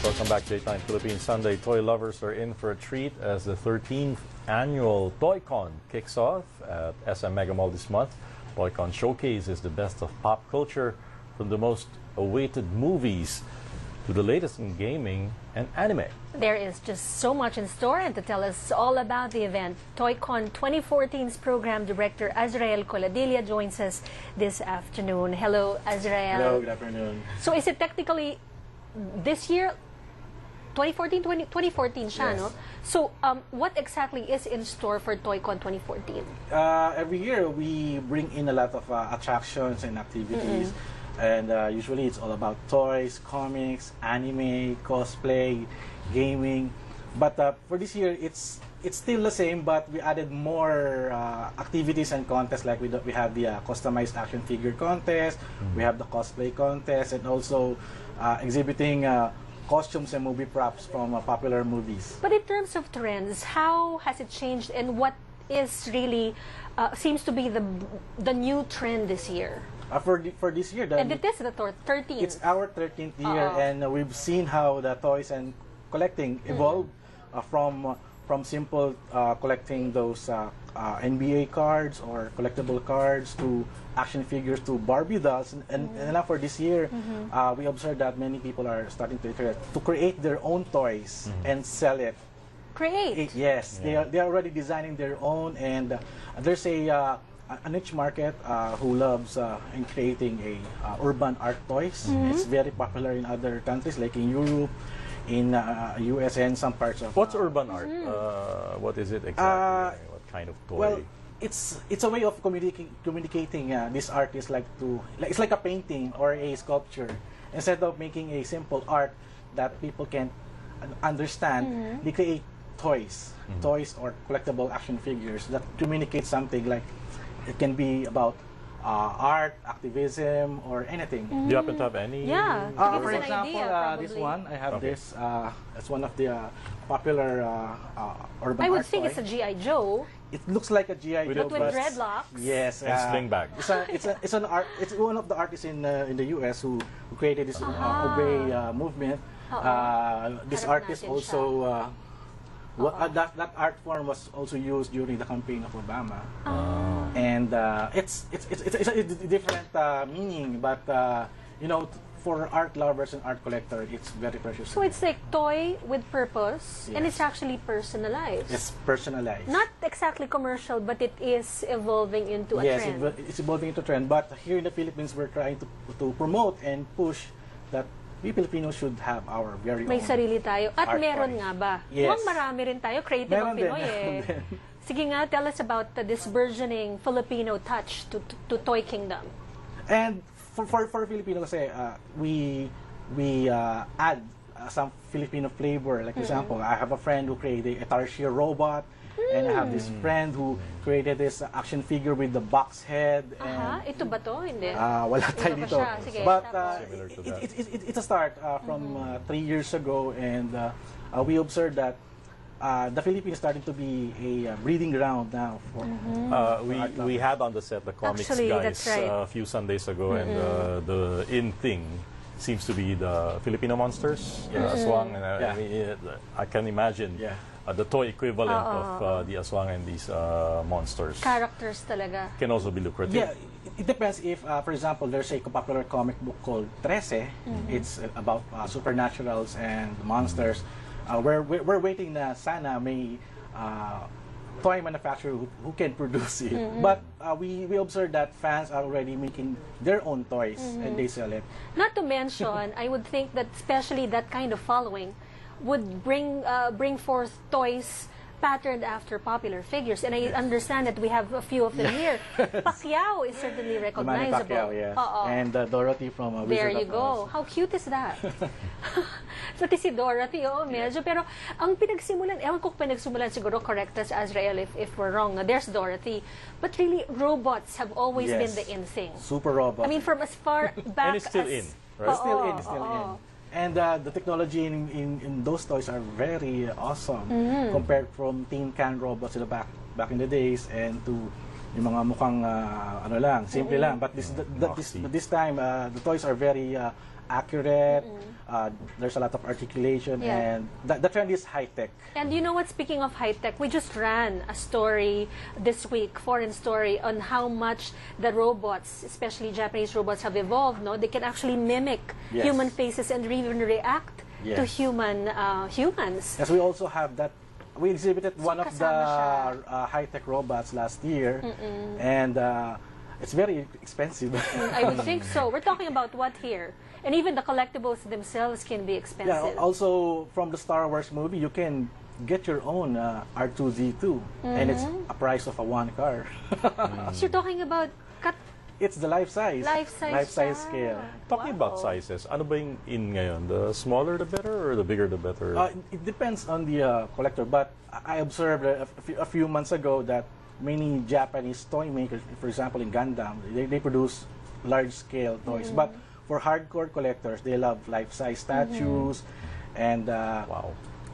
Welcome back to Dateline Philippines Sunday. Toy lovers are in for a treat as the 13th annual TOYCON kicks off at SM Mega Mall this month. TOYCON showcases the best of pop culture, from the most awaited movies to the latest in gaming and anime. There is just so much in store, and to tell us all about the event, TOYCON 2014's program director Azrael Coladilla joins us this afternoon. Hello, Azrael. Hello, good afternoon. So is it technically this year, 2014 siya, Yes. no? So what exactly is in store for TOYCON 2014? Every year we bring in a lot of attractions and activities. And usually it's all about toys, comics, anime, cosplay, gaming. But for this year, it's still the same, but we added more activities and contests. Like we have the customized action figure contest, we have the cosplay contest, and also exhibiting costumes and movie props from popular movies. But in terms of trends, how has it changed, and what is really seems to be the new trend this year? For this year, And it is the 13th. It's our 13th year, and we've seen how the toys and collecting evolved from simple collecting those NBA cards or collectible cards to action figures to Barbie dolls. And now for this year, we observed that many people are starting to create their own toys and sell it. Create? Yes, they are already designing their own, and there's a niche market who loves in creating urban art toys. It's very popular in other countries like in Europe, in US, and some parts of. What's urban art? What is it exactly? What kind of toy? Well, it's a way of communicating. This art is it's like a painting or a sculpture. Instead of making a simple art that people can understand, they create toys or collectible action figures that communicate something. Like it can be about art, activism, or anything. Do you happen to have any? Yeah. For an example, idea, this one, I have Okay. this. It's one of the popular urban I would art think toy. it's a G.I. Joe, It looks like a G.I. With Joe, but with dreadlocks. Yes, And sling bag. It's an art. It's one of the artists in the U.S. who created this obey movement. This Harap artist natin also. That art form was also used during the campaign of Obama, and it's a different meaning, but you know, for art lovers and art collectors, it's very precious. So it's like toy with purpose, and Yes. it's actually personalized. It's personalized. Not exactly commercial, but it is evolving into a Yes, trend. it's evolving into trend. But here in the Philippines, we're trying to promote and push that we Filipinos should have our very May own. sarili tayo. At art meron toys. nga ba? Yes. Mukhang marami rin tayo. Creative ang Meron din, Pinoy meron eh. din. Sige nga, tell us about this burgeoning Filipino touch to Toy Kingdom. And for Filipino kasi, we add some Filipino flavor. Like example, I have a friend who created a Tarsier robot, and I have this friend who created this action figure with the box head. And Ito ba to? Hindi. wala tayo Iba pa dito. siya. Sige, But tapos. Similar to that. it's a start from 3 years ago, and we observed that the Philippines is starting to be a breeding ground now for We had on the set the comics Actually, guys that's right. a few Sundays ago, and the in thing seems to be the Filipino monsters, aswang, and Yeah. I can imagine the toy equivalent of the aswang and these monsters Characters talaga. can also be lucrative. Yeah, it depends if, for example, there's a popular comic book called 13. It's about supernaturals and monsters. We're waiting na sana may toy manufacturer who can produce it. But we observe that fans are already making their own toys and they sell it. Not to mention, I would think that especially that kind of following would bring forth toys patterned after popular figures. And I understand that we have a few of them here. Pacquiao is certainly The Manny recognizable. Pacquiao, yes. Oo. And Dorothy from There Wizard you of go. Oz. How cute is that? Pati si Dorothy, medyo. Pero ang pinagsimulan, ewan ko kung pinagsimulan, siguro correct us, Azrael, if we're wrong. There's Dorothy. But really, robots have always Yes. been the in thing. Super robot. I mean, from as far back And it's still as... in, right? It's still in, Oo, it's still oo. in. And the technology in those toys are very awesome compared from tin can robots back in the days, and to yung mga mukhang ano lang, simple lang. But this time the toys are very accurate. There's a lot of articulation, and the trend is high tech. And you know what? Speaking of high tech, we just ran a story this week, foreign story, on how much the robots, especially Japanese robots, have evolved. No, they can actually mimic human faces and even react to humans. Yes, we also have that. We exhibited one of the high-tech robots last year, and it's very expensive. I would think so. We're talking about what here? And even the collectibles themselves can be expensive. Yeah, also from the Star Wars movie, you can get your own R2-D2, and it's a price of a one car. So you're talking about It's the life size scale. Talking about sizes, ano ba yung in ngayon? The smaller the better, or the bigger the better? It depends on the collector, but I observed a few months ago that many Japanese toy makers, for example in Gundam, they produce large-scale toys. But for hardcore collectors, they love life-size statues, and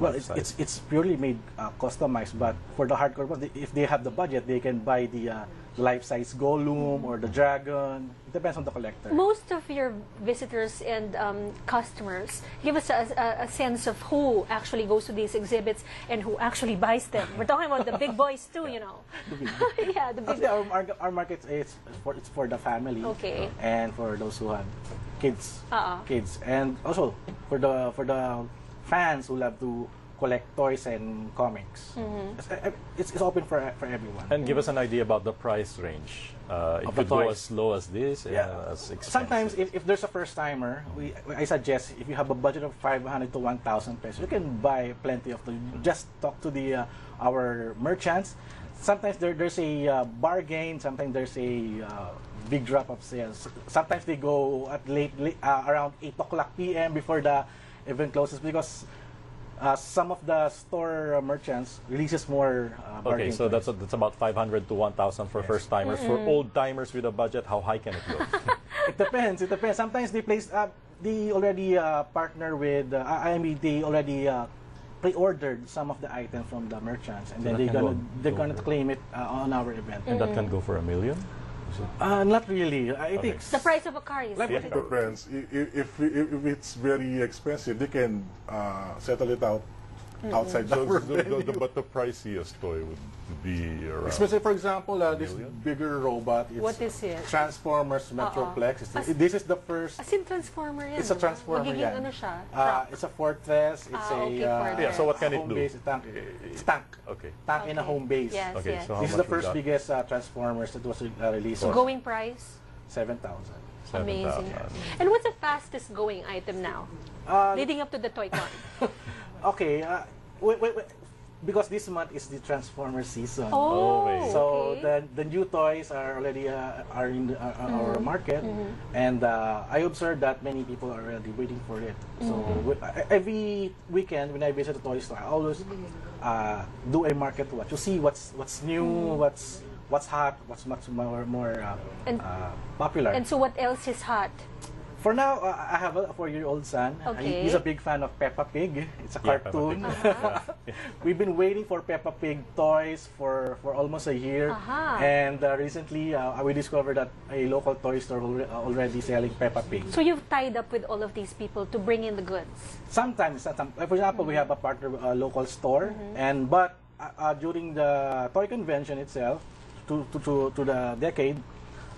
well, it's purely made customized. But for the hardcore ones, if they have the budget, they can buy the life-size Gollum or the dragon. It depends on the collector. Most of your visitors and customers give us a sense of who actually goes to these exhibits and who actually buys them. We're talking about the big boys too, you know. Yeah, the big. Our market is for the family. Okay. And for those who have kids, and also for the fans who love to collect toys and comics. It's open for everyone. And give us an idea about the price range. It could go as low as this, as expensive. Sometimes, if there's a first timer, I suggest if you have a budget of 500 to 1,000 pesos, you can buy plenty of them. Just talk to our merchants. Sometimes there's a bargain. Sometimes there's a big drop of sales. Sometimes they go at late around 8 o'clock p.m. before the event closes, because some of the store merchants releases more bargain. Okay, so that's about 500 to 1,000 for first timers. For old timers with a budget, how high can it go? It depends. Sometimes they already partner with. They already pre-ordered some of the items from the merchants, and then they're gonna claim it on our event. And that can go for $1 million. Not really. I think the price of a car is. It depends. If it's very expensive, they can settle it out outside But the priciest toy would be around. Especially, for example, this bigger robot. It's What is it? Transformers Metroplex. This is the first. As in Transformer yan. It's a Transformer Magiging yan. ano siya? it's a fortress. It's Fortress. So what can it home do? base. It's tank. Okay. Tank in a home base. Yes, Okay, yes. so how This is much the we first got? biggest Transformers that was released. So going price? 7,000. Amazing. 7,000. And what's the fastest going item now? Leading up to the TOYCON. Okay. Wait. Because this month is the Transformer season. So the new toys are already in our market, and I observed that many people are already waiting for it. So every weekend when I visit a toy store, I always do a market watch to see what's new, what's hot, what's much more popular. And so what else is hot? For now, I have a 4-year-old son. Okay. He's a big fan of Peppa Pig. It's a cartoon. We've been waiting for Peppa Pig toys for almost a year. And recently, we discovered that a local toy store already selling Peppa Pig. So you've tied up with all of these people to bring in the goods? Sometimes. For example, we have a partner, a local store. But during the toy convention itself, to the decade,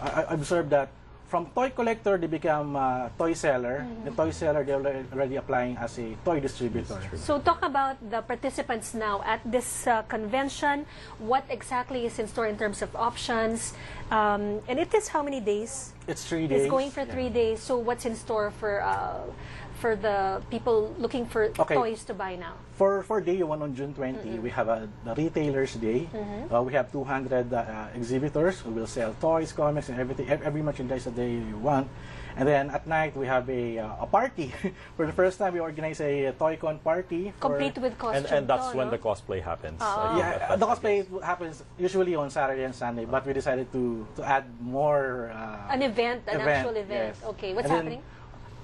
I observed that from toy collector, they become toy seller. The toy seller, they're already applying as a toy distributor. So talk about the participants now at this convention. What exactly is in store in terms of options? And it is how many days? It's 3 days. It's going for 3 days. So what's in store for the people looking for toys to buy now? For day 1 on June 20, we have the Retailers Day. We have 200 exhibitors who will sell toys, comics, and every merchandise that they want. And then at night, we have a party. For the first time, we organize a TOYCON party. Complete with costume. And that's when the cosplay happens. Yeah, the cosplay happens usually on Saturday and Sunday, but we decided to add more. An actual event. Yes. Okay, what's And happening?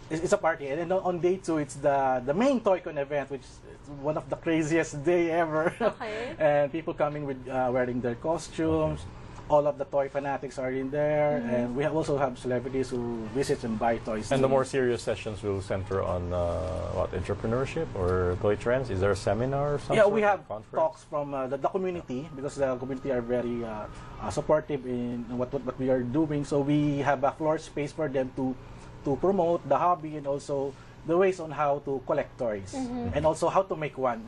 It's a party, and then on day 2, it's the main TOYCON event, which is one of the craziest day ever. Okay. And people coming with wearing their costumes. all of the toy fanatics are in there, and we also have celebrities who visit and buy toys. And the more serious sessions will center on what, entrepreneurship or toy trends? Is there a seminar or something? Yeah, we have conference? talks from the community, because the community are very supportive in what we are doing. So we have a floor space for them to promote the hobby, and also the ways on how to collect toys, and also how to make one,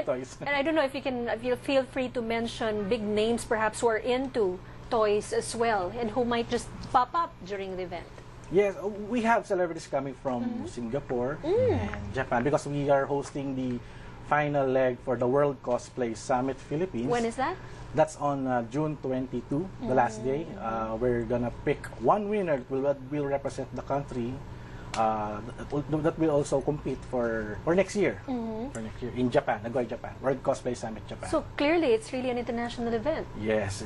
toys. And I don't know if you feel free to mention big names perhaps who are into toys as well, and who might just pop up during the event. Yes, we have celebrities coming from Singapore and Japan, because we are hosting the final leg for the World Cosplay Summit Philippines. When is that? That's on June 22, the last day. We're gonna pick one winner that will represent the country. That will also compete for next year. For next year in Japan, Nagoya, Japan, World Cosplay Summit, Japan. So clearly, it's really an international event. Yes,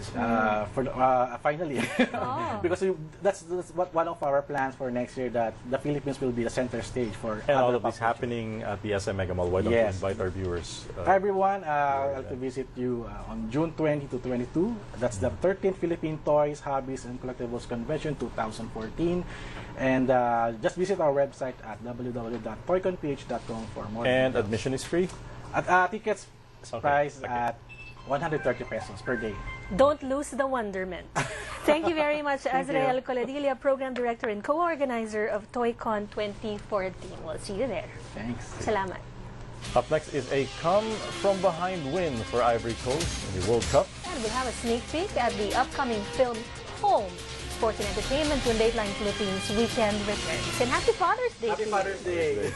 finally, because that's what one of our plans for next year, that the Philippines will be the center stage for. And all other of this pop culture. happening at the SM Mega Mall. Why don't you Yes. invite our viewers? Everyone, I'll have to visit you on June 20 to 22. That's the 13th Philippine Toys, Hobbies and Collectibles Convention 2014. And just visit our website at www.toyconph.com for more And details. admission is free? Tickets priced at 130 pesos per day. Don't lose the wonderment. Thank you very much, Azrael Coladilla, Program Director and Co-Organizer of TOYCON 2014. We'll see you there. Thanks. Salamat. Up next is a come-from-behind win for Ivory Coast in the World Cup. And we'll have a sneak peek at the upcoming film Home, Sports and Entertainment when Dateline Philippines weekend returns. And happy Father's Day! Happy to you. Father's Day!